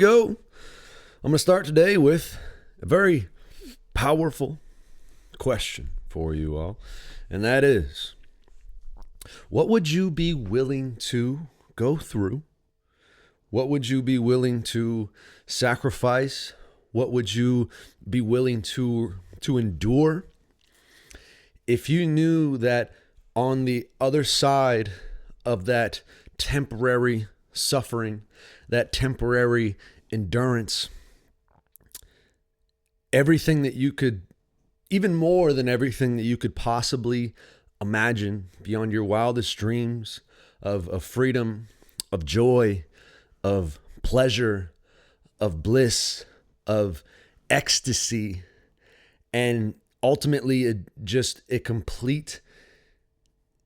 go. I'm going to start today with a very powerful question for you all, and that is, what would you be willing to go through? What would you be willing to sacrifice? What would you be willing to endure if you knew that on the other side of that temporary suffering, that temporary endurance, everything that you could, even more than everything that you could possibly imagine beyond your wildest dreams of freedom, of joy, of pleasure, of bliss, of ecstasy, and ultimately just a complete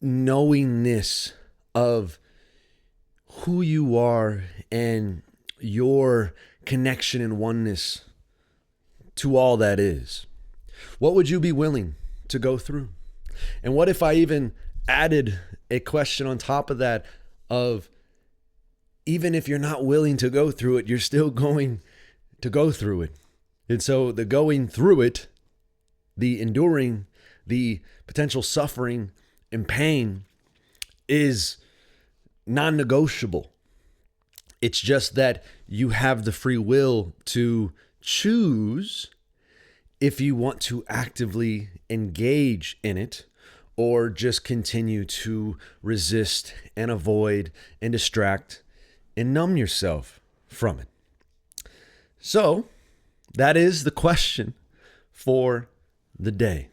knowingness of who you are and your connection and oneness to all that is. What would you be willing to go through? And what if I even added a question on top of that of, even if you're not willing to go through it, you're still going to go through it. And so the going through it, the enduring, the potential suffering and pain is non-negotiable. It's just that you have the free will to choose if you want to actively engage in it or just continue to resist and avoid and distract and numb yourself from it. So that is the question for the day.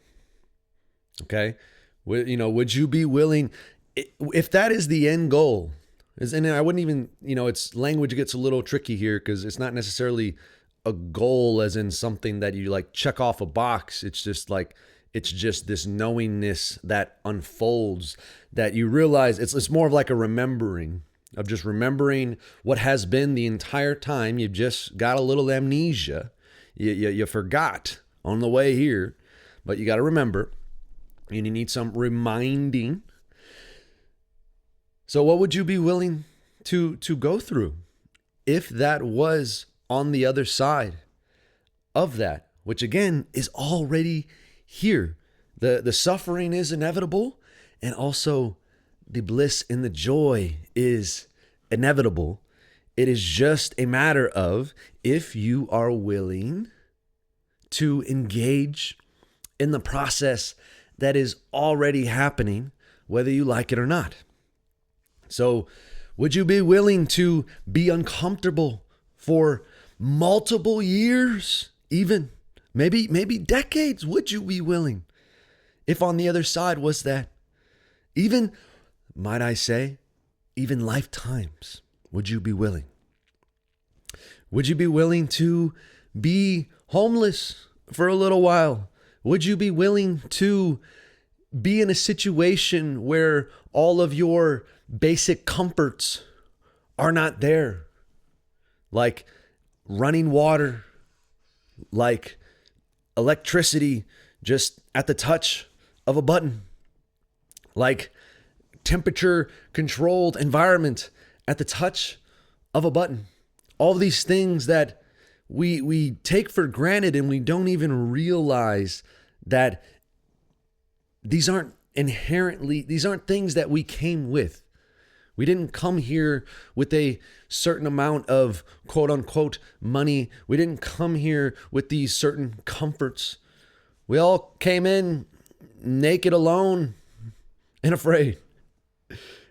Okay? Would you be willing, if that is the end goal, and I wouldn't even, it's language gets a little tricky here because it's not necessarily a goal as in something that you like check off a box. It's just this knowingness that unfolds, that you realize it's more of like a remembering, of just remembering what has been the entire time. You've just got a little amnesia. You forgot on the way here, but you got to remember, and you need some reminding. So what would you be willing to go through if that was on the other side of that, which again is already here? The suffering is inevitable, and also the bliss and the joy is inevitable. It is just a matter of if you are willing to engage in the process that is already happening, whether you like it or not. So would you be willing to be uncomfortable for multiple years, even maybe decades? Would you be willing if on the other side was that? Even, might I say, even lifetimes, would you be willing? Would you be willing to be homeless for a little while? Would you be willing to be in a situation where all of your basic comforts are not there? Like running water, like electricity just at the touch of a button, like temperature controlled environment at the touch of a button. All these things that we take for granted, and we don't even realize that these aren't things that we came with. We didn't come here with a certain amount of quote unquote money. We didn't come here with these certain comforts. We all came in naked, alone, and afraid.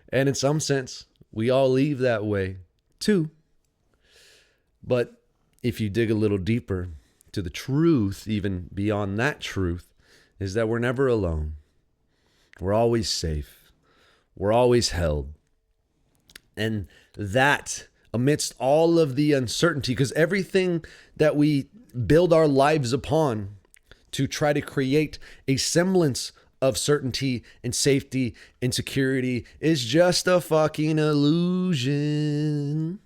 And in some sense, we all leave that way too. But if you dig a little deeper to the truth, even beyond that truth, is that we're never alone. We're always safe. We're always held. And that, amidst all of the uncertainty, because everything that we build our lives upon to try to create a semblance of certainty and safety and security is just a fucking illusion.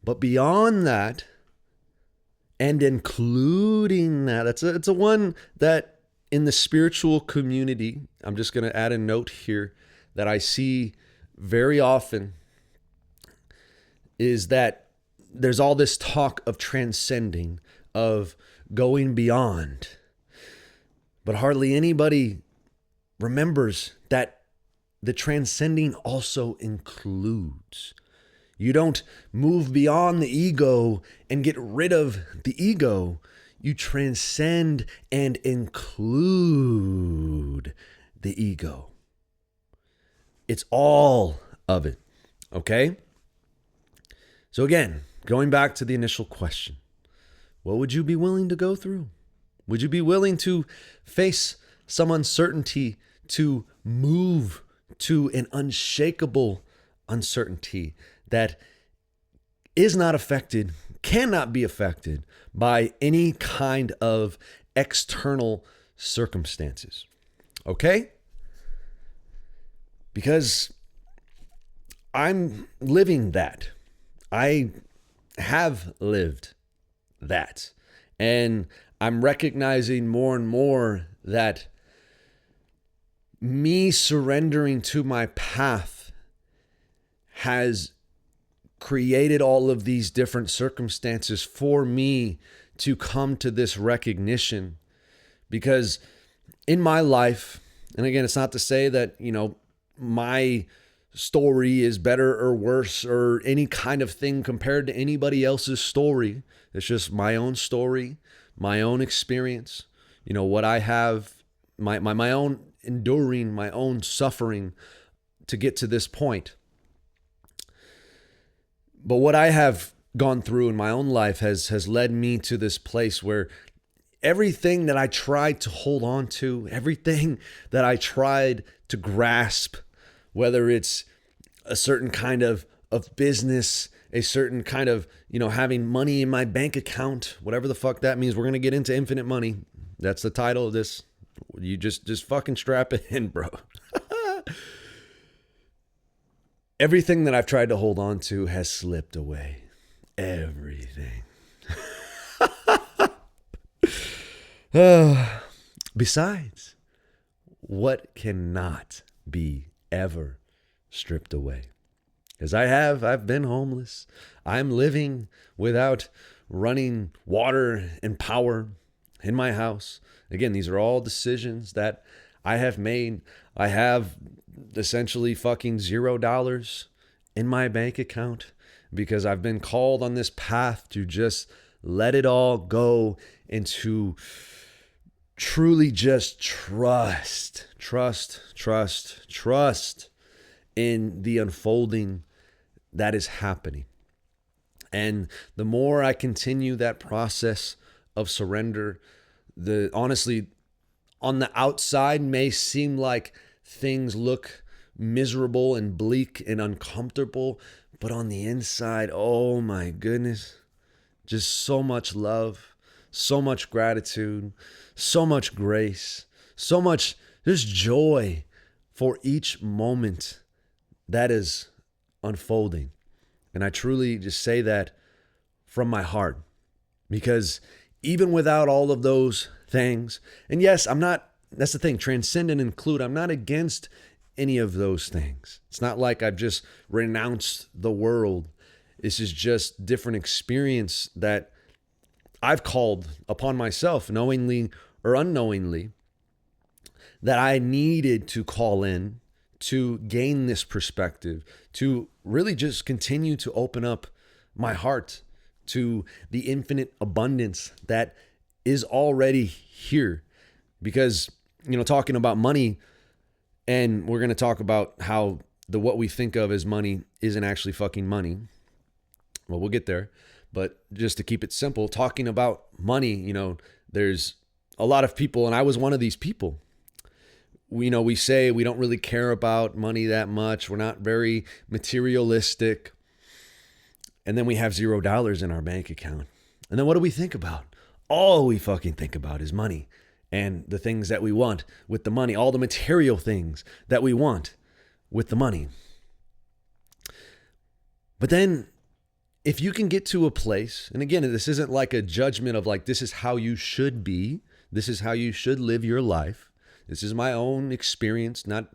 But beyond that, and including that, it's a one that in the spiritual community, I'm just going to add a note here that I see very often, is that there's all this talk of transcending, of going beyond, but hardly anybody remembers that the transcending also includes. You don't move beyond the ego and get rid of the ego. You transcend and include the ego. It's all of it, okay? So again, going back to the initial question, what would you be willing to go through? Would you be willing to face some uncertainty, to move to an unshakable uncertainty that is not affected, cannot be affected by any kind of external circumstances? Okay? Because I'm living that. I have lived that. And I'm recognizing more and more that me surrendering to my path has created all of these different circumstances for me to come to this recognition. Because in my life, and again, it's not to say that, my story is better or worse or any kind of thing compared to anybody else's story. It's just my own story, my own experience, what I have, my own enduring, my own suffering to get to this point. But what I have gone through in my own life has led me to this place where everything that I tried to hold on to, everything that I tried to grasp, whether it's a certain kind of business, a certain kind of, having money in my bank account, whatever the fuck that means. We're going to get into infinite money. That's the title of this. You just fucking strap it in, bro. Everything that I've tried to hold on to has slipped away. Everything. Besides, what cannot be ever stripped away? Because I've been homeless. I'm living without running water and power in my house. Again, these are all decisions that I have made. I have essentially fucking $0 in my bank account because I've been called on this path to just let it all go and to truly just trust in the unfolding that is happening. And the more I continue that process of surrender, honestly, on the outside may seem like things look miserable and bleak and uncomfortable, but on the inside, oh my goodness, just so much love, so much gratitude, so much grace, so much just joy for each moment that is unfolding. And I truly just say that from my heart, because even without all of those things, and yes, that's the thing, transcend and include, I'm not against any of those things. It's not like I've just renounced the world. This is just different experience that I've called upon myself, knowingly or unknowingly, that I needed to call in to gain this perspective, to really just continue to open up my heart to the infinite abundance that is already here. Because, talking about money, and we're going to talk about how what we think of as money isn't actually fucking money. Well, we'll get there. But just to keep it simple, talking about money, there's a lot of people, and I was one of these people. We say we don't really care about money that much. We're not very materialistic. And then we have $0 in our bank account. And then what do we think about? All we fucking think about is money and the things that we want with the money, all the material things that we want with the money. But then if you can get to a place, and again, this isn't like a judgment of like, this is how you should be. This is how you should live your life. This is my own experience. Not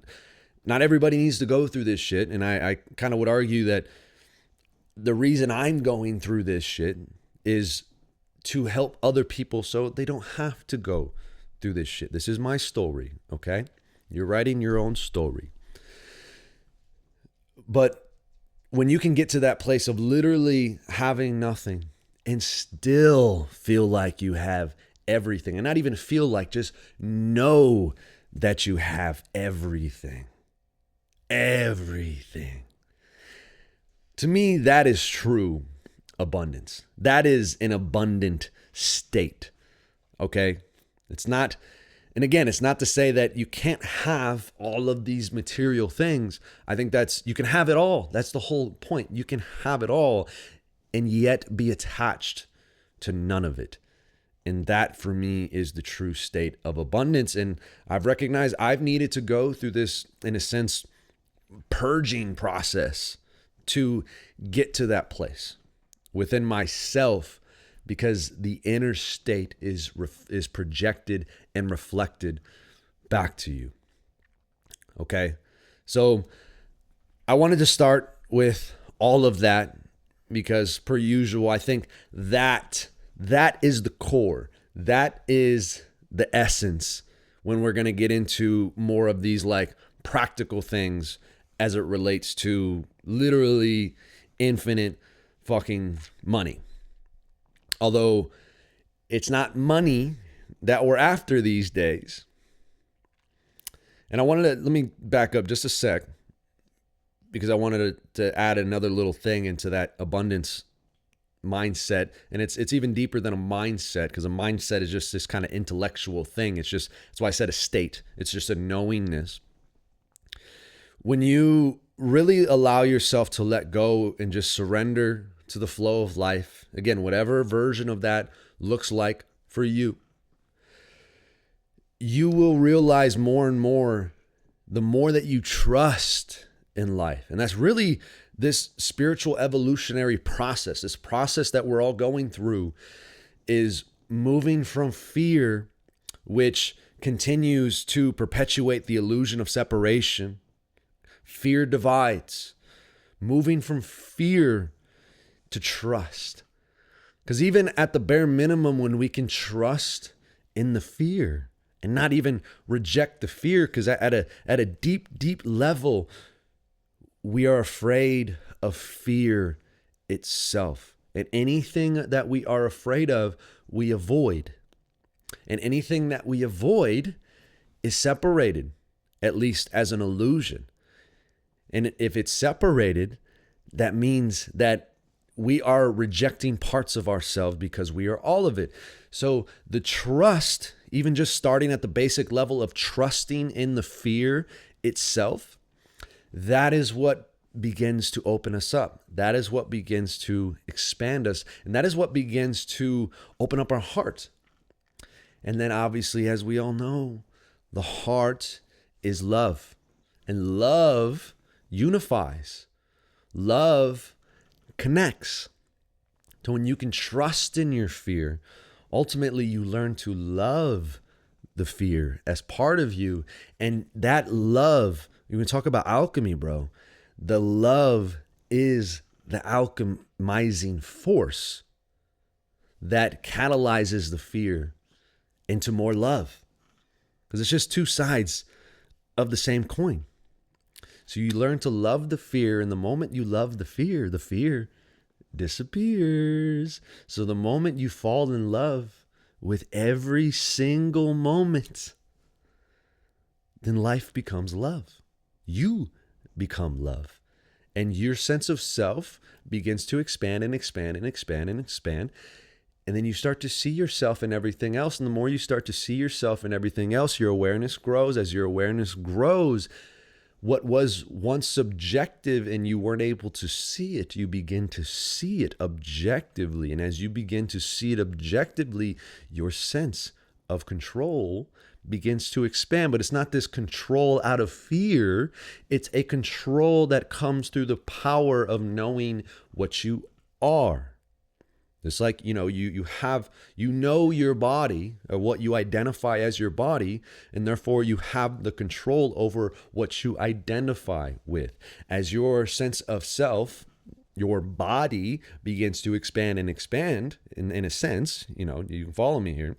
everybody needs to go through this shit. And I kind of would argue that the reason I'm going through this shit is to help other people so they don't have to go through this shit. This is my story, okay? You're writing your own story. But when you can get to that place of literally having nothing and still feel like you have everything, and not even feel like, just know that you have everything. Everything. To me, that is true abundance. That is an abundant state. Okay? It's not, and again, it's not to say that you can't have all of these material things. I think you can have it all. That's the whole point. You can have it all and yet be attached to none of it. And that for me is the true state of abundance. And I've recognized I've needed to go through this, in a sense, purging process to get to that place within myself, because the inner state is projected and reflected back to you. Okay? So I wanted to start with all of that because, per usual, I think that is the core. That is the essence when we're going to get into more of these like practical things as it relates to literally infinite fucking money. Although it's not money that we're after these days. And let me back up just a sec, because I wanted to add another little thing into that abundance mindset. And it's even deeper than a mindset, because a mindset is just this kind of intellectual thing. That's why I said a state. It's just a knowingness. When you really allow yourself to let go and just surrender to the flow of life, again, whatever version of that looks like for you, you will realize more and more, the more that you trust in life. And that's really this spiritual evolutionary process, this process that we're all going through, is moving from fear, which continues to perpetuate the illusion of separation. Fear divides. Moving from fear to trust. Because even at the bare minimum, when we can trust in the fear and not even reject the fear, because at a deep level, we are afraid of fear itself. And anything that we are afraid of, we avoid. And anything that we avoid is separated, at least as an illusion. And if it's separated, that means that we are rejecting parts of ourselves because we are all of it. So the trust, even just starting at the basic level of trusting in the fear itself, that is what begins to open us up. That is what begins to expand us. And that is what begins to open up our heart. And then obviously, as we all know, the heart is love. And love unifies. Love connects. So when you can trust in your fear, ultimately you learn to love the fear as part of you. And that love, you can talk about alchemy, bro. The love is the alchemizing force that catalyzes the fear into more love. Because it's just two sides of the same coin. So you learn to love the fear, and the moment you love the fear disappears. So the moment you fall in love with every single moment, then life becomes love. You become love. And your sense of self begins to expand and expand and expand and expand. And then you start to see yourself in everything else. And the more you start to see yourself in everything else, your awareness grows. As your awareness grows, what was once subjective and you weren't able to see it, you begin to see it objectively. And as you begin to see it objectively, your sense of control begins to expand. But it's not this control out of fear. It's a control that comes through the power of knowing what you are. It's like, you know your body, or what you identify as your body, and therefore you have the control over what you identify with. As your sense of self your body begins to expand and expand in a sense, you know, you can follow me here.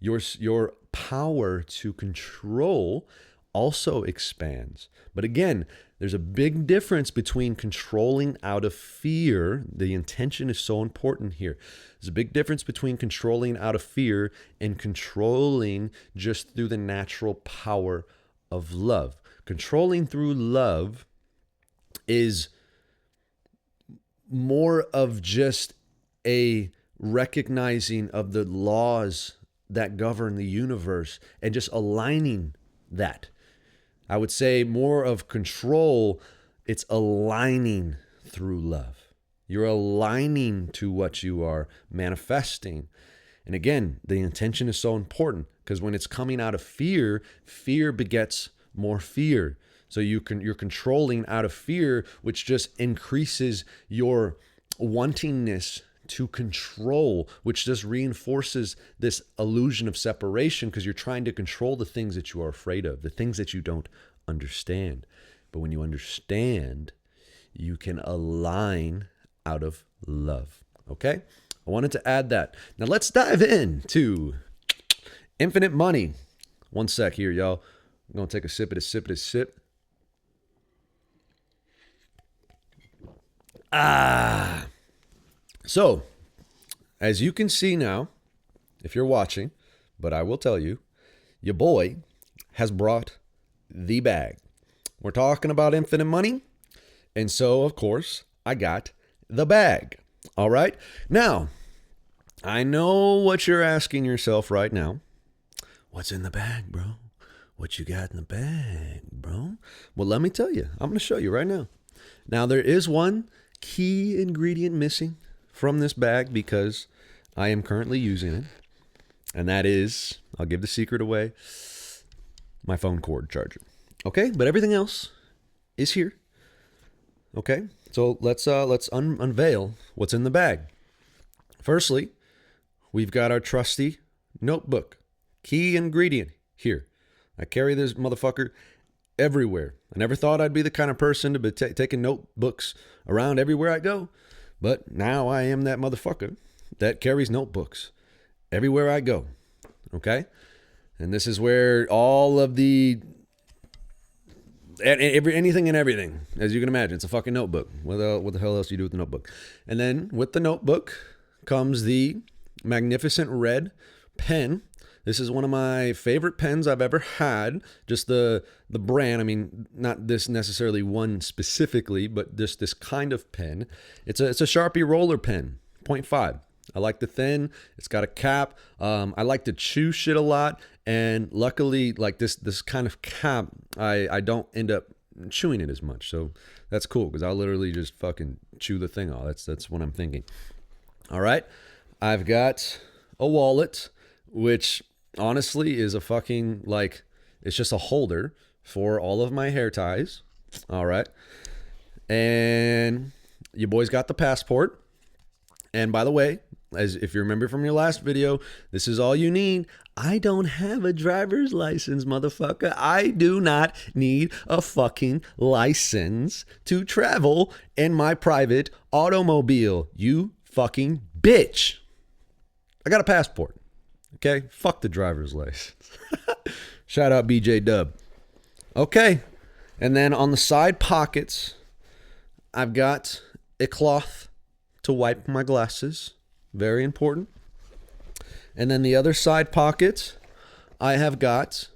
Your power to control also expands. But again, there's a big difference between controlling out of fear. The intention is so important here. There's a big difference between controlling out of fear and controlling just through the natural power of love. Controlling through love is more of just a recognizing of the laws that govern the universe and just aligning that. I would say more of control, it's aligning through love. You're aligning to what you are manifesting. And again, the intention is so important because when it's coming out of fear, fear begets more fear. So you're controlling out of fear, which just increases your wantingness to control, which just reinforces this illusion of separation because you're trying to control the things that you are afraid of, the things that you don't understand. But when you understand, you can align out of love. Okay? I wanted to add that. Now let's dive into infinite money. One sec here, y'all. I'm going to take a sip of this sip. So, as you can see now, if you're watching, but I will tell you, your boy has brought the bag. We're talking about infinite money, and so, of course, I got the bag. All right? Now, I know what you're asking yourself right now. What's in the bag, bro? What you got in the bag, bro? Well, let me tell you. I'm going to show you right now. Now, there is one key ingredient missing from this bag because I am currently using it. And that is, I'll give the secret away, my phone cord charger. Okay? But everything else is here. Okay? So let's unveil what's in the bag. Firstly, we've got our trusty notebook. Key ingredient here. I carry this motherfucker everywhere. I never thought I'd be the kind of person to be taking notebooks around everywhere I go. But now I am that motherfucker that carries notebooks everywhere I go. Okay? And this is where all of the anything and everything, as you can imagine, it's a fucking notebook. What the hell else do you do with the notebook? And then with the notebook comes the magnificent red pen. This is one of my favorite pens I've ever had. Just the brand. I mean, not this necessarily one specifically, but just this kind of pen. It's a Sharpie roller pen, 0.5. I like the thin. It's got a cap. I like to chew shit a lot, and luckily, like this kind of cap, I don't end up chewing it as much. So that's cool because I'll literally just fucking chew the thing off. That's what I'm thinking. All right, I've got a wallet, which honestly is a fucking, like, it's just a holder for all of my hair ties. All right. And your boy's got the passport. And by the way, as if you remember from your last video, this is all you need. I don't have a driver's license, motherfucker. I do not need a fucking license to travel in my private automobile. You fucking bitch. I got a passport. Okay? Fuck the driver's license. Shout out BJ Dub. Okay. And then on the side pockets, I've got a cloth to wipe my glasses. Very important. And then the other side pocket, I have got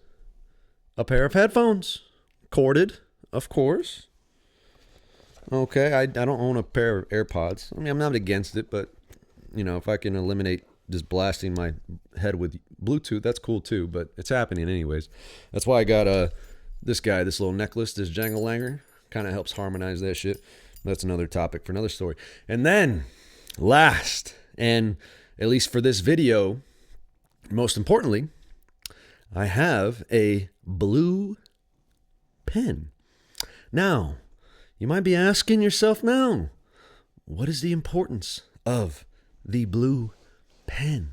a pair of headphones. Corded, of course. Okay, I don't own a pair of AirPods. I mean, I'm not against it, but, you know, if I can eliminate just blasting my head with Bluetooth, that's cool too, but it's happening anyways. That's why I got this little necklace, this jangle langer. Kind of helps harmonize that shit. That's another topic for another story. And then, last, and at least for this video, most importantly, I have a blue pen. Now, you might be asking yourself now, what is the importance of the blue pen?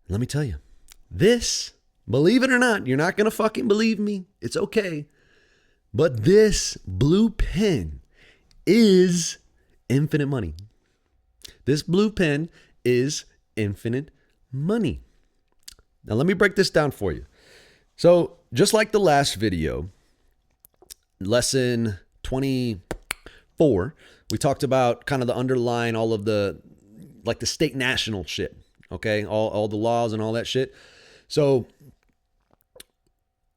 Let me tell you, this, believe it or not, you're not going to fucking believe me. It's okay. But this blue pen is infinite money. This blue pen is infinite money. Now, let me break this down for you. So just like the last video, lesson 24, we talked about kind of the underlying, all of the, like the state national shit. Okay. All the laws and all that shit. So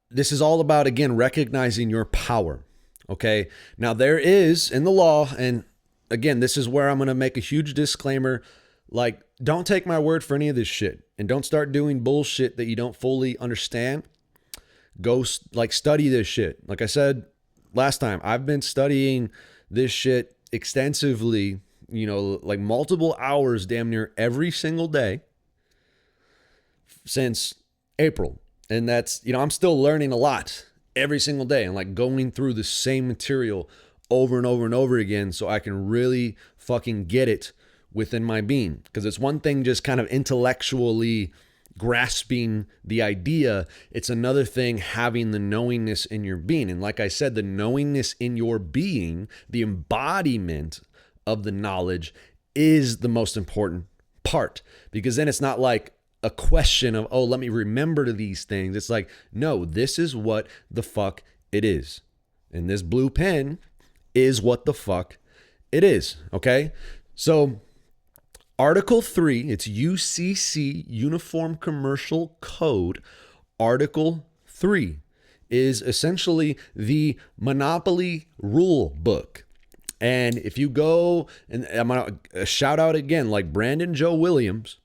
this is all about, again, recognizing your power. Okay. Now there is in the law, and again, this is where I'm going to make a huge disclaimer. Like, don't take my word for any of this shit, and don't start doing bullshit that you don't fully understand. Go study this shit. Like I said last time, I've been studying this shit extensively, like multiple hours, damn near every single day since April. And that's, I'm still learning a lot every single day, and like going through the same material over and over and over again so I can really fucking get it within my being. Because it's one thing just kind of intellectually grasping the idea. It's another thing having the knowingness in your being. And like I said, the knowingness in your being, the embodiment of the knowledge, is the most important part. Because then it's not like a question of, oh, let me remember these things. It's like, no, this is what the fuck it is. And this blue pen is what the fuck it is. Okay. So Article 3, it's UCC, Uniform Commercial Code. Article 3 is essentially the monopoly rule book. And if you go, and I'm going to shout out again, like Brandon Joe Williams,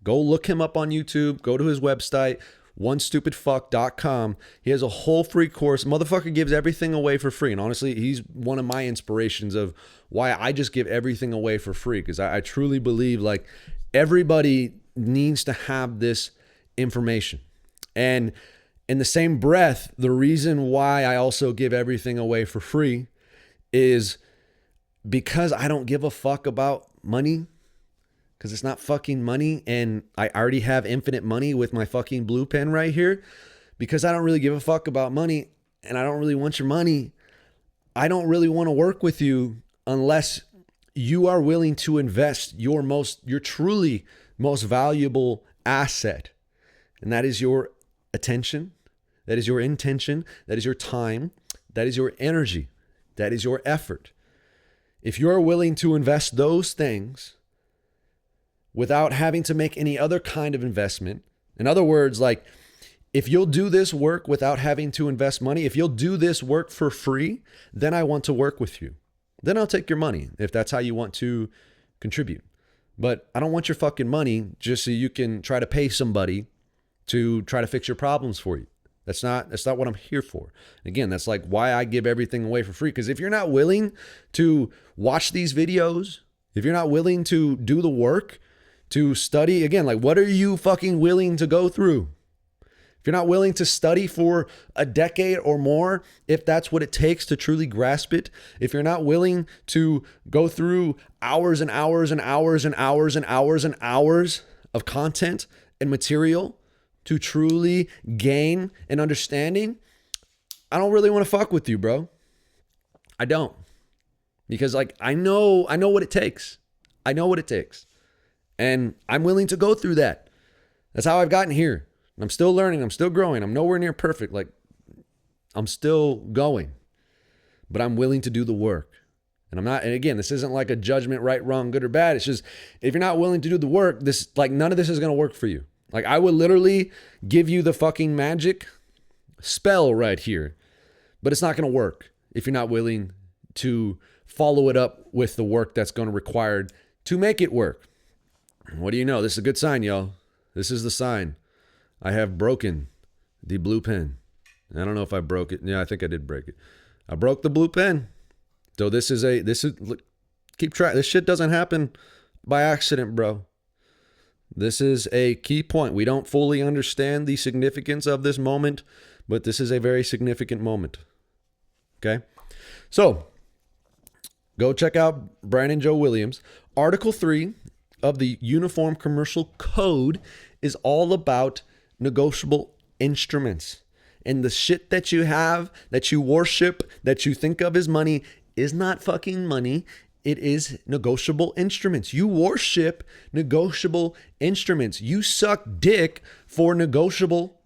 go look him up on YouTube, go to his website, onestupidfuck.com. He has a whole free course. Motherfucker gives everything away for free. And honestly, he's one of my inspirations of why I just give everything away for free. Because I truly believe like everybody needs to have this information. And in the same breath, the reason why I also give everything away for free is because I don't give a fuck about money. Because it's not fucking money, and I already have infinite money with my fucking blue pen right here. Because I don't really give a fuck about money, and I don't really want your money. I don't really want to work with you unless you are willing to invest your truly most valuable asset. And that is your attention, that is your intention, that is your time, that is your energy, that is your effort. If you're willing to invest those things without having to make any other kind of investment. In other words, like if you'll do this work without having to invest money, if you'll do this work for free, then I want to work with you. Then I'll take your money if that's how you want to contribute. But I don't want your fucking money just so you can try to pay somebody to try to fix your problems for you. That's not what I'm here for. Again, that's like why I give everything away for free. Because if you're not willing to watch these videos, if you're not willing to do the work, to study, again, like what are you fucking willing to go through? If you're not willing to study for a decade or more, if that's what it takes to truly grasp it, if you're not willing to go through hours and hours and hours and hours and hours and hours of content and material to truly gain an understanding, I don't really want to fuck with you, bro. I don't. Because like I know what it takes. I know what it takes. And I'm willing to go through that. That's how I've gotten here. I'm still learning. I'm still growing. I'm nowhere near perfect. Like I'm still going, but I'm willing to do the work. And I'm not, and again, this isn't like a judgment, right, wrong, good or bad. It's just, if you're not willing to do the work, none of this is going to work for you. Like I would literally give you the fucking magic spell right here, but it's not going to work if you're not willing to follow it up with the work that's going to require to make it work. What do you know? This is a good sign, y'all. This is the sign. I have broken the blue pen. I don't know if I broke it. Yeah, I think I did break it. I broke the blue pen. So keep track. This shit doesn't happen by accident, bro. This is a key point. We don't fully understand the significance of this moment, but this is a very significant moment. Okay? So, go check out Brandon Joe Williams. Article 3 of the Uniform Commercial Code is all about negotiable instruments. And the shit that you have, that you worship, that you think of as money, is not fucking money. It is negotiable instruments. You worship negotiable instruments. You suck dick for negotiable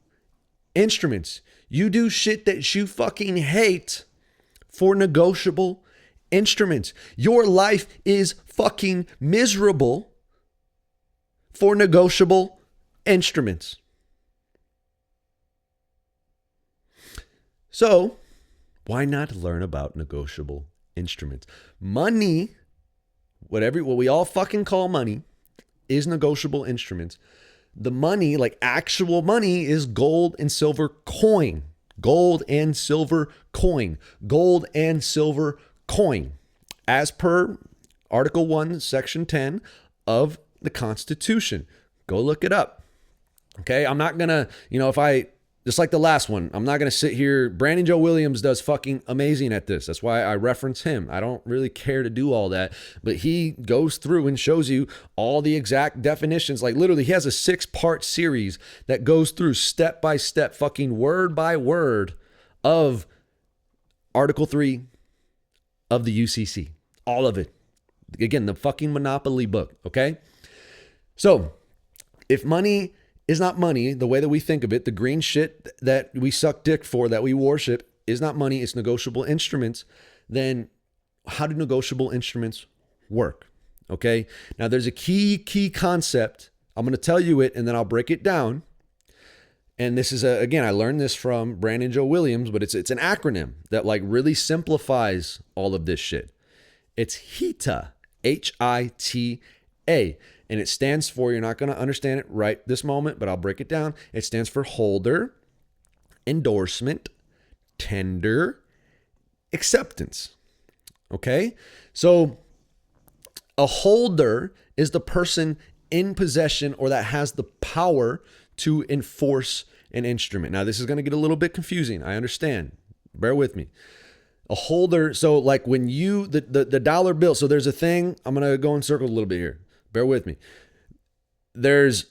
instruments. You do shit that you fucking hate for negotiable instruments. Your life is fucking miserable for negotiable instruments. So, why not learn about negotiable instruments? Money, what we all fucking call money, is negotiable instruments. The money, like actual money, is gold and silver coin. Gold and silver coin. Gold and silver coin. As per Article 1, Section 10 of the Constitution. Go look it up. Okay? I'm not going to, just like the last one, I'm not going to sit here. Brandon Joe Williams does fucking amazing at this. That's why I reference him. I don't really care to do all that, but he goes through and shows you all the exact definitions. Like literally, he has a 6-part series that goes through step by step, fucking word by word of Article 3 of the UCC. All of it. Again, the fucking Monopoly book, okay? So, if money is not money, the way that we think of it, the green shit that we suck dick for, that we worship, is not money, it's negotiable instruments, then how do negotiable instruments work? Okay? Now, there's a key concept. I'm going to tell you it, and then I'll break it down. And this is, again, I learned this from Brandon Joe Williams, but it's an acronym that like really simplifies all of this shit. It's HITA, H-I-T-A. And it stands for, you're not going to understand it right this moment, but I'll break it down. It stands for holder, endorsement, tender, acceptance. Okay? So a holder is the person in possession or that has the power to enforce an instrument. Now, this is going to get a little bit confusing. I understand. Bear with me. A holder, so like when you, the dollar bill, so there's a thing, I'm going to go in circle a little bit here. Bear with me. There's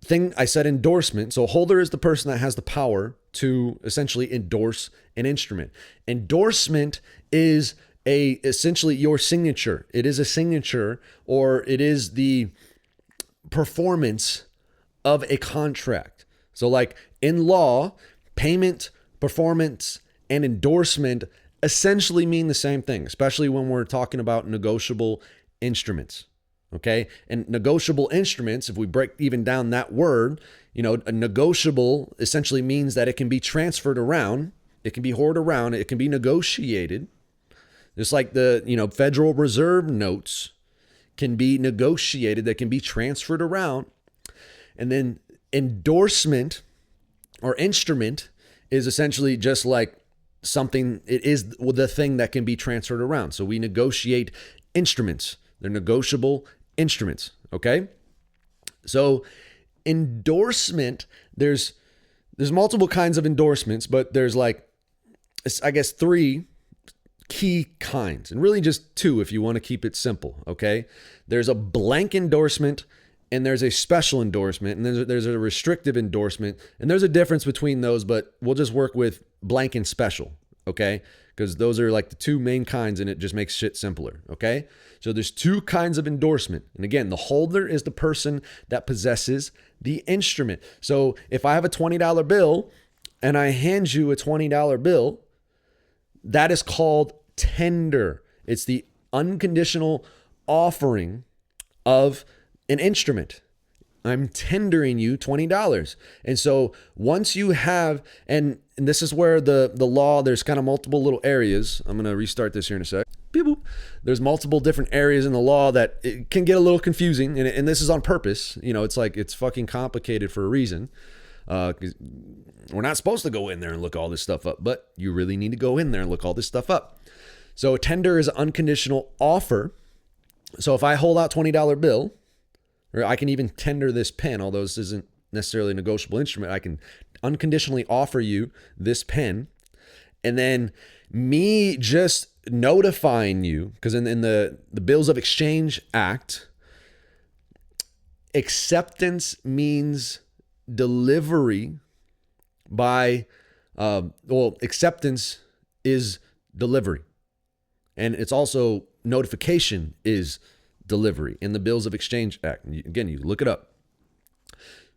thing, I said endorsement. So holder is the person that has the power to essentially endorse an instrument. Endorsement is essentially your signature. It is a signature, or it is the performance of a contract. So like in law, payment, performance, and endorsement essentially mean the same thing, especially when we're talking about negotiable instruments. Okay. And negotiable instruments, if we break even down that word, a negotiable essentially means that it can be transferred around. It can be hoarded around. It can be negotiated. Just like the, Federal Reserve notes can be negotiated, that can be transferred around. And then endorsement or instrument is essentially just like something, it is the thing that can be transferred around. So we negotiate instruments. They're negotiable instruments, okay? So endorsement, there's multiple kinds of endorsements, but there's like, I guess 3 key kinds, and really just 2 if you want to keep it simple, okay? There's a blank endorsement, and there's a special endorsement, and there's a restrictive endorsement, and there's a difference between those, but we'll just work with blank and special, okay? Because those are like the 2 main kinds, and it just makes shit simpler, okay? So there's 2 kinds of endorsement. And again, the holder is the person that possesses the instrument. So if I have a $20 bill and I hand you a $20 bill, that is called tender. It's the unconditional offering of an instrument. I'm tendering you $20. And so once you have, and this is where the law, there's kind of multiple little areas. I'm going to restart this here in a sec. Beep, boop. There's multiple different areas in the law that it can get a little confusing. And this is on purpose. It's like, it's fucking complicated for a reason. 'Cause we're not supposed to go in there and look all this stuff up, but you really need to go in there and look all this stuff up. So tender is an unconditional offer. So if I hold out $20 bill, or I can even tender this pen, although this isn't necessarily a negotiable instrument, I can unconditionally offer you this pen. And then me just notifying you, because in the Bills of Exchange Act, acceptance means delivery by, acceptance is delivery. And it's also notification is delivery in the Bills of Exchange Act. Again, you look it up.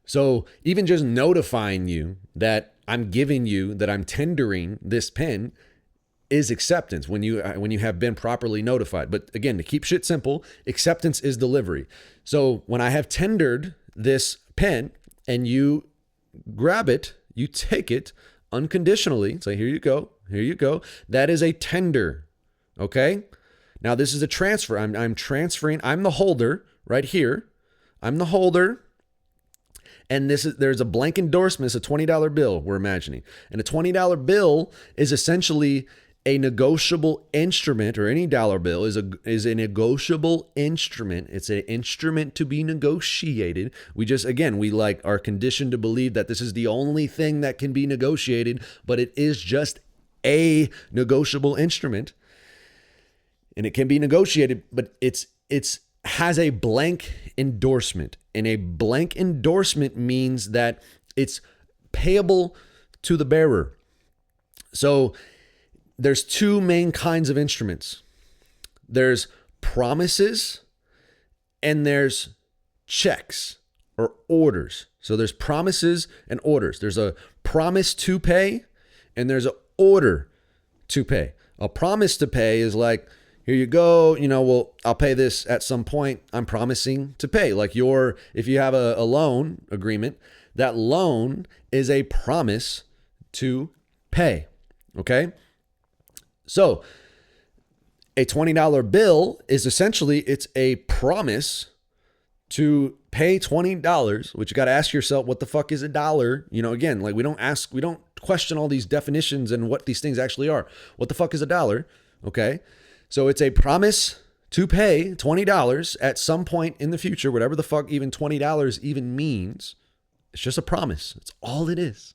So even just notifying you that I'm giving you, that I'm tendering this pen is acceptance when you have been properly notified. But again, to keep shit simple, acceptance is delivery. So when I have tendered this pen and you grab it, you take it unconditionally, say, here you go, that is a tender, okay? Now this is a transfer. I'm transferring, I'm the holder right here. I'm the holder. And there's a blank endorsement. It's a $20 bill, we're imagining. And a $20 bill is essentially a negotiable instrument, or any dollar bill is a negotiable instrument. It's an instrument to be negotiated. We are conditioned to believe that this is the only thing that can be negotiated, but it is just a negotiable instrument. And it can be negotiated, but it's has a blank endorsement. And a blank endorsement means that it's payable to the bearer. So there's two main kinds of instruments. There's promises and there's checks or orders. So there's promises and orders. There's a promise to pay and there's an order to pay. A promise to pay is like, here you go, I'll pay this at some point. I'm promising to pay. Like if you have a loan agreement, that loan is a promise to pay. Okay? So a $20 bill is essentially, it's a promise to pay $20, which you got to ask yourself, what the fuck is a dollar? Again, like we don't question all these definitions and what these things actually are. What the fuck is a dollar? Okay. So it's a promise to pay $20 at some point in the future, whatever the fuck even $20 even means. It's just a promise. It's all it is.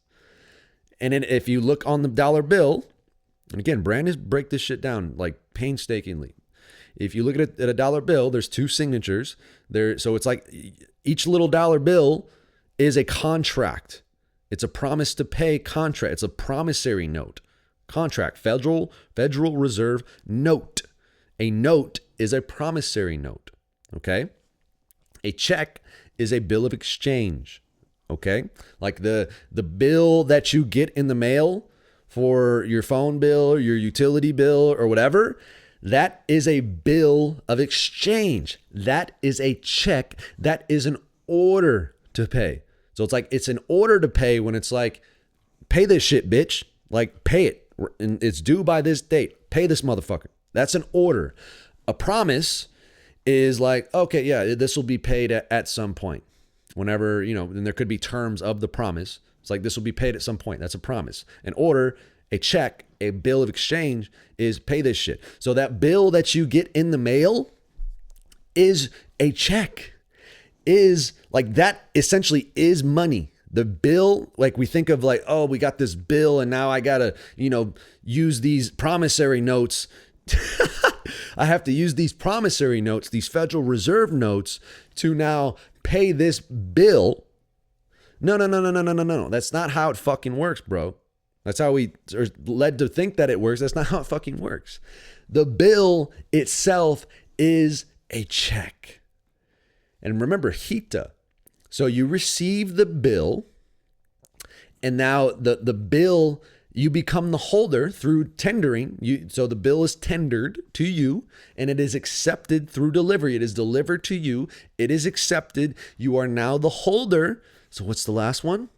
And then if you look on the dollar bill, and again, Brandon break this shit down like painstakingly. If you look at it at a dollar bill, there's two signatures there. So it's like each little dollar bill is a contract. It's a promise to pay contract. It's a promissory note. Contract, Federal Reserve note. A note is a promissory note. Okay. A check is a bill of exchange. Okay. Like the bill that you get in the mail for your phone bill, or your utility bill, or whatever, that is a bill of exchange. That is a check. That is an order to pay. So it's like, it's an order to pay when it's like, pay this shit, bitch. Like, pay it. And it's due by this date. Pay this motherfucker. That's an order. A promise is like, okay, yeah, this will be paid at some point. Whenever, and there could be terms of the promise. It's like, this will be paid at some point. That's a promise. An order, a check, a bill of exchange is pay this shit. So that bill that you get in the mail is a check. Is like, that essentially is money. The bill, like we think of like, oh, we got this bill and now I got to, use these promissory notes. I have to use these promissory notes, these Federal Reserve notes to now pay this bill. No. That's not how it fucking works, bro. That's how we are led to think that it works. That's not how it fucking works. The bill itself is a check. And remember, HITA. So you receive the bill, and now the bill, you become the holder through tendering. So the bill is tendered to you, and it is accepted through delivery. It is delivered to you. It is accepted. You are now the holder. So what's the last one?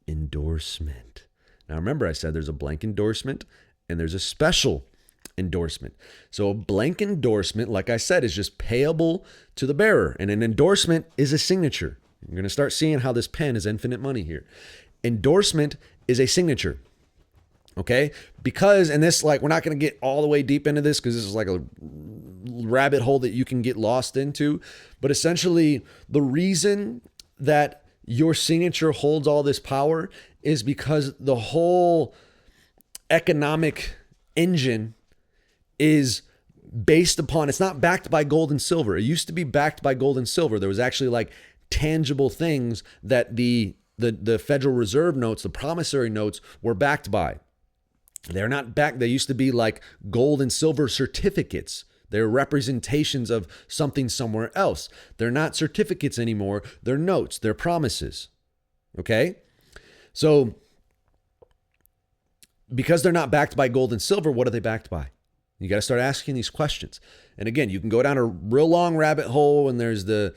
Endorsement. Now remember, I said there's a blank endorsement and there's a special endorsement. So a blank endorsement, like I said, is just payable to the bearer. And an endorsement is a signature. You're going to start seeing how this pen is infinite money here. Endorsement is a signature. Okay? Because, and this, like, we're not going to get all the way deep into this because this is like a rabbit hole that you can get lost into. But essentially, the reason that your signature holds all this power is because the whole economic engine is based upon, it's not backed by gold and silver. It used to be backed by gold and silver. There was actually like tangible things that the Federal Reserve notes, the promissory notes, were backed by. They're not backed. They used to be like gold and silver certificates. They're representations of something somewhere else. They're not certificates anymore. They're notes. They're promises. Okay? So because they're not backed by gold and silver, what are they backed by? You got to start asking these questions. And again, you can go down a real long rabbit hole, and there's the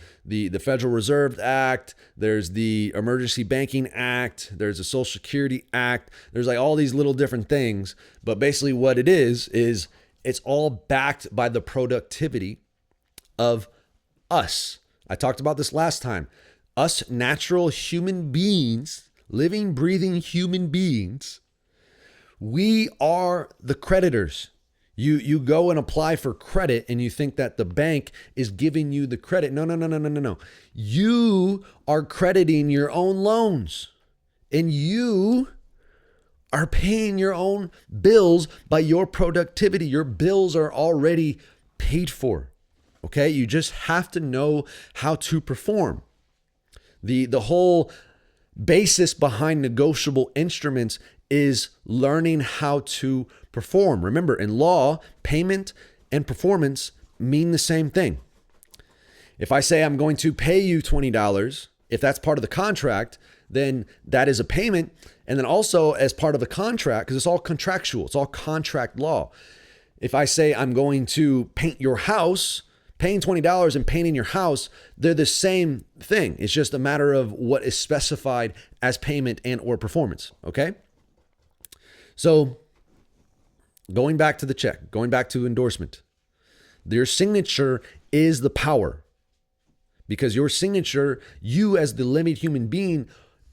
Federal Reserve Act, there's the Emergency Banking Act, there's the Social Security Act, there's like all these little different things. But basically what it is it's all backed by the productivity of us. I talked about this last time. Us natural human beings, living, breathing human beings, we are the creditors. You go and apply for credit and you think that the bank is giving you the credit. No. You are crediting your own loans, and you are paying your own bills by your productivity. Your bills are already paid for. Okay? You just have to know how to perform. The whole basis behind negotiable instruments is learning how to perform. Remember, in law, payment and performance mean the same thing. If I say I'm going to pay you $20, if that's part of the contract, then that is a payment. And then also as part of the contract, because it's all contractual, it's all contract law. If I say I'm going to paint your house, paying $20 and painting your house, they're the same thing. It's just a matter of what is specified as payment and or performance, okay? So going back to the check, going back to endorsement, your signature is the power, because your signature, you as the limited human being,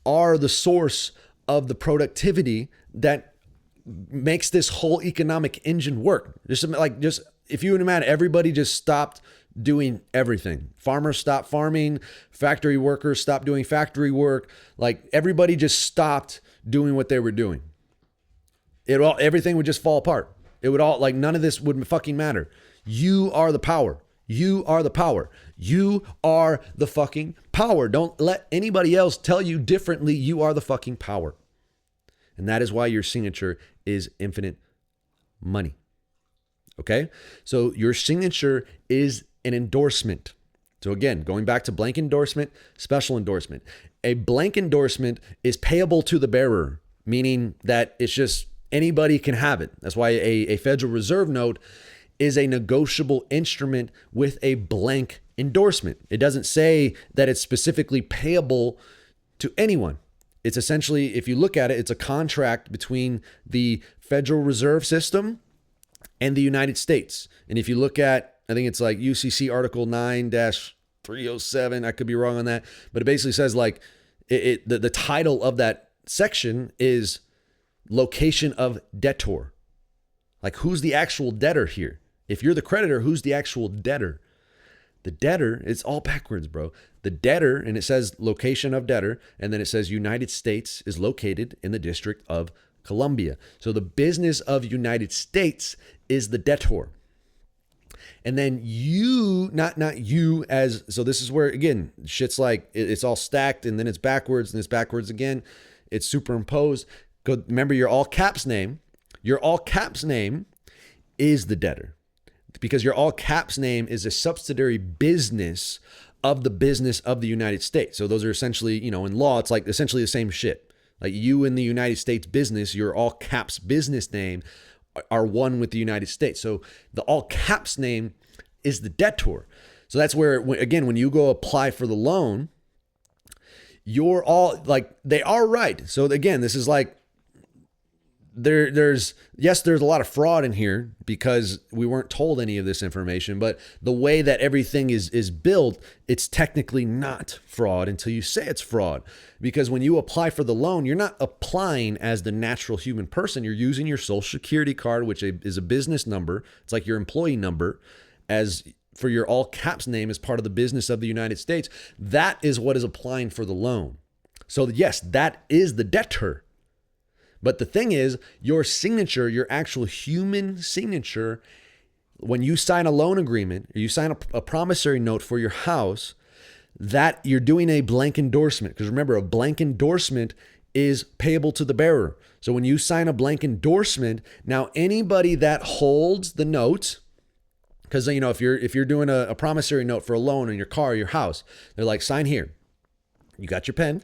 are the source of the productivity that makes this whole economic engine work. Just if you would imagine, everybody just stopped doing everything. Farmers stopped farming, factory workers stopped doing factory work. Like everybody just stopped doing what they were doing. Everything would just fall apart. It would all, like, none of this would fucking matter. You are the power. You are the power. You are the fucking power. Don't let anybody else tell you differently. You are the fucking power. And that is why your signature is infinite money. Okay? So your signature is an endorsement. So again, going back to blank endorsement, special endorsement. A blank endorsement is payable to the bearer, meaning that it's just anybody can have it. That's why a Federal Reserve note is a negotiable instrument with a blank endorsement. It doesn't say that it's specifically payable to anyone. It's essentially, if you look at it, it's a contract between the Federal Reserve System and the United States. And if you look at, I think it's like UCC Article 9-307, I could be wrong on that, but it basically says like the title of that section is location of debtor. Like, who's the actual debtor here? If you're the creditor, who's the actual debtor? The debtor, it's all backwards, bro. The debtor, and it says location of debtor, and then it says United States is located in the District of Columbia. So the business of United States is the debtor. And then you, not you as, so this is where, again, shit's like, it's all stacked and then it's backwards and it's backwards again. It's superimposed. Remember, your all caps name is the debtor, because your all caps name is a subsidiary business of the business of the United States. So those are essentially, in law, it's like essentially the same shit. Like you in the United States business, your all caps business name are one with the United States. So the all caps name is the debtor. So that's where, again, when you go apply for the loan, you're all like, they are right. So again, this is like, there's a lot of fraud in here because we weren't told any of this information, but the way that everything is built, it's technically not fraud until you say it's fraud. Because when you apply for the loan, you're not applying as the natural human person. You're using your social security card, which is a business number. It's like your employee number, as for your all caps name as part of the business of the United States. That is what is applying for the loan. So yes, that is the debtor. But the thing is, your signature, your actual human signature, when you sign a loan agreement or you sign a promissory note for your house, that you're doing a blank endorsement. Because remember, a blank endorsement is payable to the bearer. So when you sign a blank endorsement, now anybody that holds the note, because if you're doing a promissory note for a loan on your car or your house, they're like, sign here. You got your pen,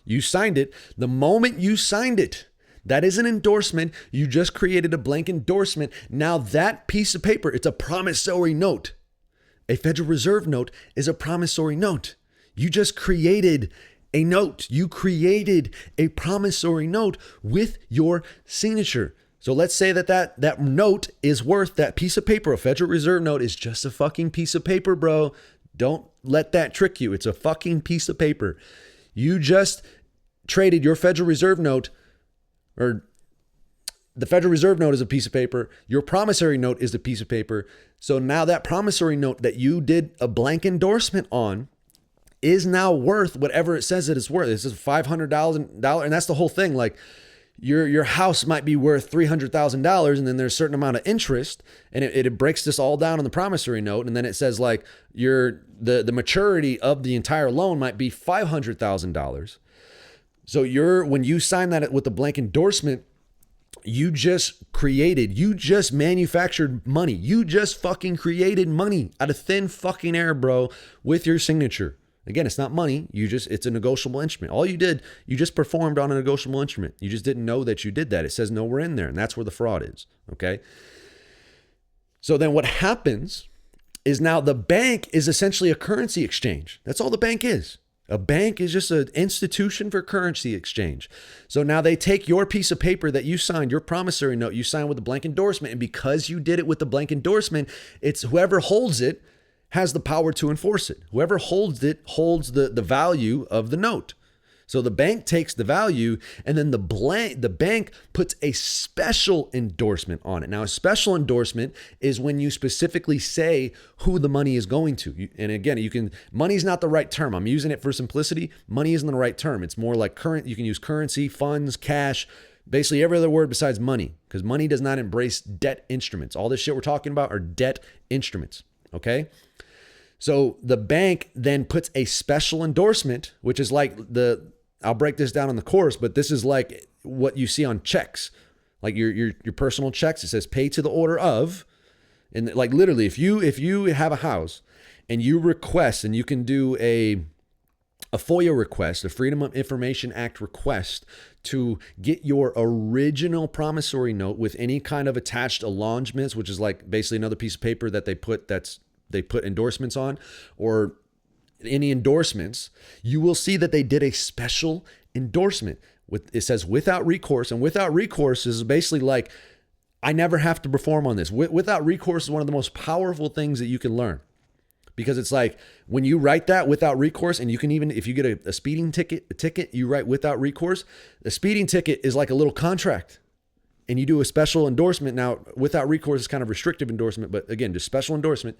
you signed it. The moment you signed it, that is an endorsement. You just created a blank endorsement. Now that piece of paper, it's a promissory note. A Federal Reserve note is a promissory note. You just created a note. You created a promissory note with your signature. So let's say that note is worth, that piece of paper, a Federal Reserve note is just a fucking piece of paper, bro. Don't let that trick you. It's a fucking piece of paper. You just traded your Federal Reserve note, or the Federal Reserve note is a piece of paper. Your promissory note is a piece of paper. So now that promissory note that you did a blank endorsement on is now worth whatever it says that it's worth. This is $500,000, and that's the whole thing. Like your house might be worth $300,000, and then there's a certain amount of interest, and it breaks this all down on the promissory note, and then it says like the maturity of the entire loan might be $500,000. So when you sign that with the blank endorsement, you just manufactured money. You just fucking created money out of thin fucking air, bro, with your signature. Again, it's not money. It's a negotiable instrument. All you did, you just performed on a negotiable instrument. You just didn't know that you did that. It says nowhere in there, and that's where the fraud is, okay? So then what happens is now the bank is essentially a currency exchange. That's all the bank is. A bank is just an institution for currency exchange. So now they take your piece of paper that you signed, your promissory note you signed with a blank endorsement, and because you did it with the blank endorsement, it's whoever holds it has the power to enforce it. Whoever holds it holds the value of the note. So the bank takes the value, and then the bank puts a special endorsement on it. Now, a special endorsement is when you specifically say who the money is going to. And again, money's not the right term. I'm using it for simplicity. Money isn't the right term. It's more like you can use currency, funds, cash, basically every other word besides money, because money does not embrace debt instruments. All this shit we're talking about are debt instruments, okay? So the bank then puts a special endorsement, which is like I'll break this down on the course, but this is like what you see on checks, like your personal checks. It says pay to the order of, and like literally, if you have a house and you request, and you can do a FOIA request, a Freedom of Information Act request, to get your original promissory note with any kind of attached allongements, which is like basically another piece of paper that they put endorsements on, or any endorsements, you will see that they did a special endorsement. It says without recourse, and without recourse is basically like, I never have to perform on this. Without recourse is one of the most powerful things that you can learn, because it's like when you write that without recourse, and you can even, if you get a speeding ticket, you write without recourse. The speeding ticket is like a little contract, and you do a special endorsement. Now, without recourse is kind of restrictive endorsement, but again, just special endorsement.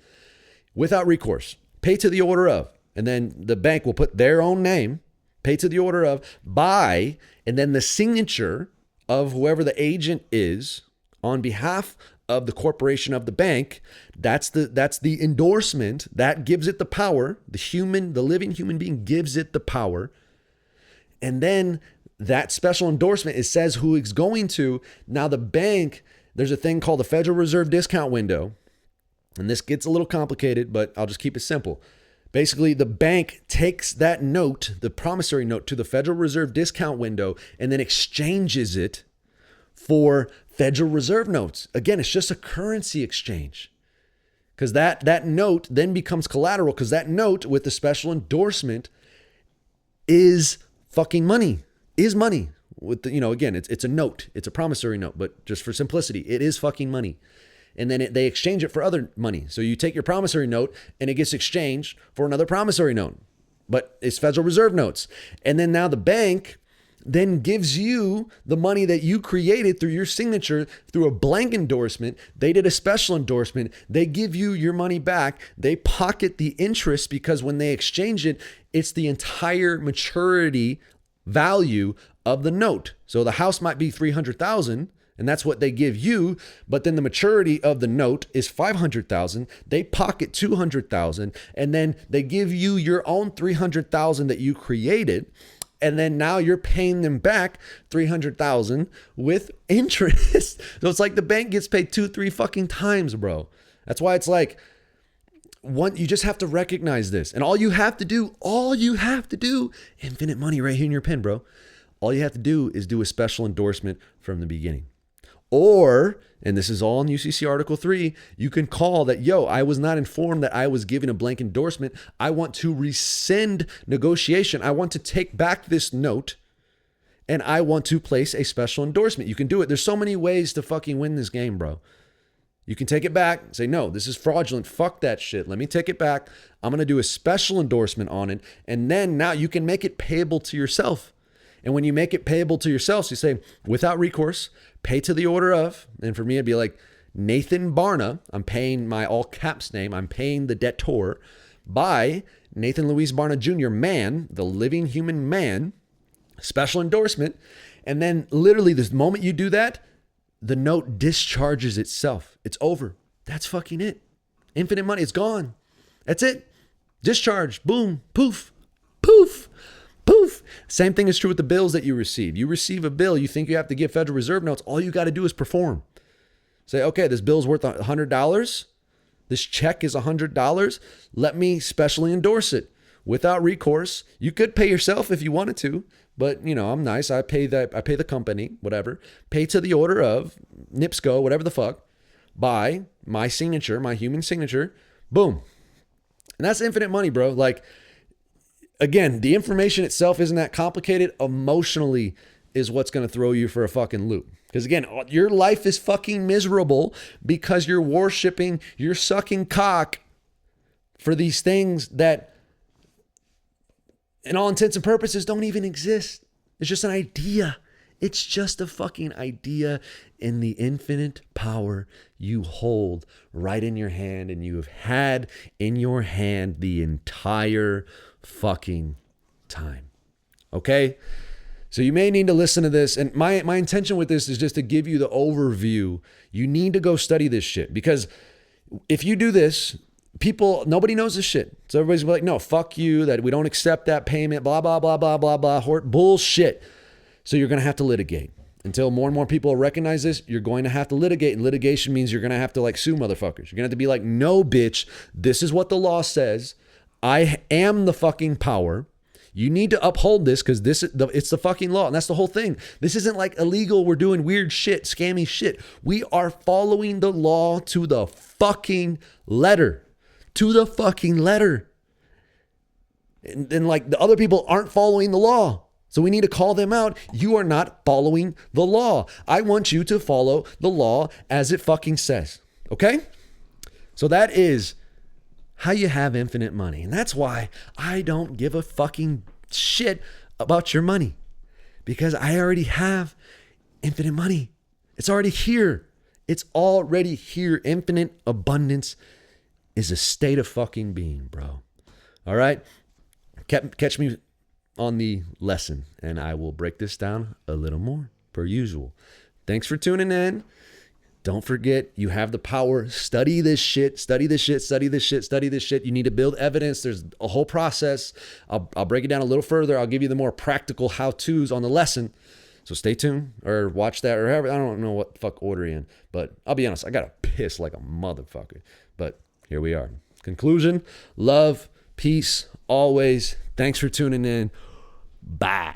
Without recourse, pay to the order of, and then the bank will put their own name, pay to the order of, by, and then the signature of whoever the agent is on behalf of the corporation of the bank. That's the endorsement that gives it the power. The living human being gives it the power. And then that special endorsement, it says who it's going to. Now the bank, there's a thing called the Federal Reserve discount window. And this gets a little complicated, but I'll just keep it simple. Basically, the bank takes that note, the promissory note, to the Federal Reserve discount window and then exchanges it for Federal Reserve notes. Again, it's just a currency exchange, because that note then becomes collateral, because that note with the special endorsement is fucking money, is money. Again, it's a note, it's a promissory note, but just for simplicity, it is fucking money. And then they exchange it for other money. So you take your promissory note and it gets exchanged for another promissory note, but it's Federal Reserve notes. And then now the bank then gives you the money that you created through your signature, through a blank endorsement. They did a special endorsement. They give you your money back. They pocket the interest, because when they exchange it, it's the entire maturity value of the note. So the house might be $300,000. And that's what they give you, but then the maturity of the note is $500,000. They pocket $200,000, and then they give you your own $300,000 that you created, And then now you're paying them back $300,000 with interest. So it's like the bank gets paid 2-3 fucking times, bro. That's why it's like, you just have to recognize this. And all you have to do, infinite money right here in your pen, bro. All you have to do is do a special endorsement from the beginning. Or, and this is all in UCC Article 3, you can call that, yo, I was not informed that I was given a blank endorsement. I want to rescind negotiation. I want to take back this note and I want to place a special endorsement. You can do it. There's so many ways to fucking win this game, bro. You can take it back and say, no, this is fraudulent. Fuck that shit. Let me take it back. I'm going to do a special endorsement on it. And then now you can make it payable to yourself. And when you make it payable to yourself, so you say, without recourse, pay to the order of, and for me, it'd be like Nathan Barna. I'm paying my all caps name. I'm paying the debtor by Nathan Luis Barna Jr., man, the living human man, special endorsement. And then literally this moment you do that, the note discharges itself. It's over. That's fucking it. Infinite money. It's gone. That's it. Discharge. Boom. Poof. Poof. Poof. Same thing is true with the bills that you receive. You receive a bill. You think you have to get Federal Reserve notes. All you got to do is perform. Say, okay, this bill's worth $100. This check is $100. Let me specially endorse it without recourse. You could pay yourself if you wanted to, but I'm nice. I pay the company, whatever. Pay to the order of NIPSCO, whatever the fuck, by my signature, my human signature. Boom. And that's infinite money, bro. Like, again, the information itself isn't that complicated. Emotionally is what's going to throw you for a fucking loop. Because again, your life is fucking miserable because you're worshiping, you're sucking cock for these things that, in all intents and purposes, don't even exist. It's just an idea. It's just a fucking idea in the infinite power you hold right in your hand and you have had in your hand the entire fucking time. Okay? So you may need to listen to this. And my intention with this is just to give you the overview. You need to go study this shit because if you do this, nobody knows this shit. So everybody's gonna be like, no, fuck you, that we don't accept that payment, blah, blah, blah, blah, blah, blah, bullshit. So you're going to have to litigate. Until more and more people recognize this, you're going to have to litigate. And litigation means you're going to have to sue motherfuckers. You're going to have to be like, no, bitch, this is what the law says. I am the fucking power. You need to uphold this because it's the fucking law. And that's the whole thing. This isn't like illegal. We're doing weird shit, scammy shit. We are following the law to the fucking letter. To the fucking letter. And the other people aren't following the law. So we need to call them out. You are not following the law. I want you to follow the law as it fucking says. Okay? So that is how you have infinite money. And that's why I don't give a fucking shit about your money. Because I already have infinite money. It's already here. It's already here. Infinite abundance is a state of fucking being, bro. All right? Catch me on the lesson, and I will break this down a little more, per usual. Thanks for tuning in. Don't forget, you have the power. Study this shit. Study this shit. Study this shit. Study this shit. You need to build evidence. There's a whole process. I'll break it down a little further. I'll give you the more practical how-tos on the lesson. So stay tuned or watch that or however. I don't know what fuck order you're in, but I'll be honest. I got to piss like a motherfucker. But here we are. Conclusion, love, peace, always. Thanks for tuning in. Bye.